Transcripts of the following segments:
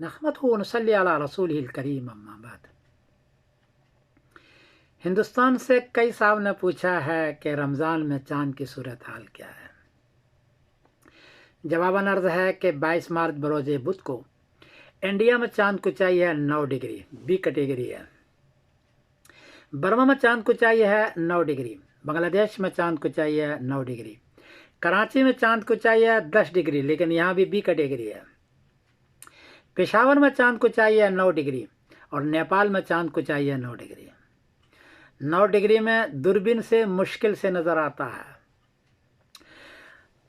नहमदुहु व नसल्ली अला रसूलिहिल करीम, अम्मा बाद। हिंदुस्तान से कई साहब ने पूछा है कि रमज़ान में चांद की सूरत हाल क्या है। जवाबन अर्ज़ है कि 22 मार्च बरोज़ बुध को इंडिया में चांद की ऊंचाई है 9 डिग्री, बी कैटेगरी है। बर्मा में चांद की ऊंचाई है 9 डिग्री, बांग्लादेश में चांद की ऊंचाई है 9 डिग्री, कराची में चांद की ऊंचाई है 10 डिग्री, लेकिन यहाँ भी बी कैटेगरी है। पेशावर में चांद की ऊंचाई है 9 डिग्री और नेपाल में चांद की ऊंचाई है 9 डिग्री। 9 डिग्री में दूरबीन से मुश्किल से नज़र आता है।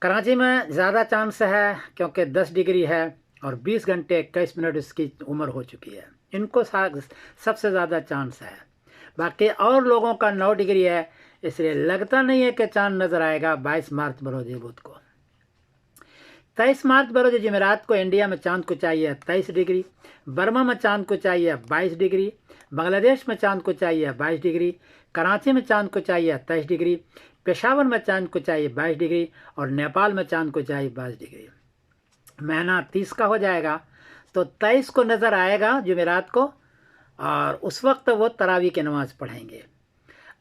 कराची में ज़्यादा चांस है क्योंकि 10 डिग्री है और 20 घंटे 21 मिनट इसकी उम्र हो चुकी है, इनको सबसे ज़्यादा चांस है। बाकी और लोगों का 9 डिग्री है, इसलिए लगता नहीं है कि चांद नज़र आएगा 22 मार्च बरोज़ बुध को। 23 मार्च बरोज़ जुमेरात को इंडिया में चांद की ऊंचाई है 23 डिग्री, बर्मा में चांद की ऊंचाई है 22 डिग्री, बांग्लादेश में चांद की ऊंचाई है 22 डिग्री, कराची में चांद की ऊंचाई है 23 डिग्री, पेशावर में चांद की ऊंचाई 22 डिग्री और नेपाल में चांद की ऊंचाई 22 डिग्री। महीना 30 का हो जाएगा तो 23 को नज़र आएगा जुमेरात को, और उस वक्त वो तरावी की नमाज़ पढ़ेंगे।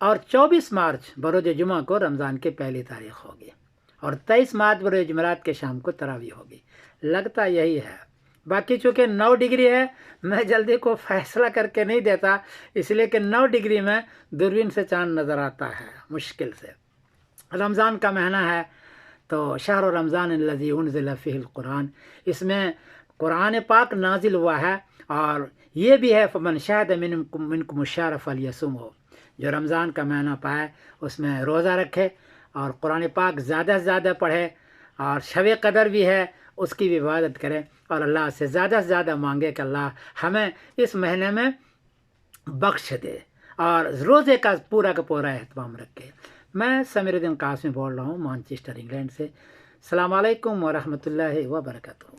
और 24 मार्च बरोज़ जुमा को रमज़ान की पहली तारीख होगी और 23 मार्च बरोज़ जुमेरात के शाम को तरावी होगी। लगता यही है। बाकी चूँकि 9 डिग्री है, मैं जल्दी को फैसला करके नहीं देता, इसलिए कि 9 डिग्री में दूरबीन से चांद नज़र आता है मुश्किल से। रमज़ान का महीना है तो शहर रमज़ान अल्लज़ी उन्ज़िल फ़ीहिल कुरान, इसमें कुरान पाक नाजिल हुआ है। और ये भी है फ़मन शहद मिनकुम शहर फ़ल्यसुमहु, जो रमज़ान का महीना पाए उसमें रोज़ा रखे और कुरान पाक ज़्यादा से ज़्यादा पढ़े, और शब कदर भी है उसकी भी इबादत करें और अल्लाह से ज़्यादा मांगे कि अल्लाह हमें इस महीने में बख्श दे और रोज़े का पूरा एहतमाम रखे। मैं समीरुद्दीन कासिम बोल रहा हूँ, मैनचेस्टर इंग्लैंड से। अस्सलाम वालेकुम व रहमतुल्लाहि व बरकातुहू।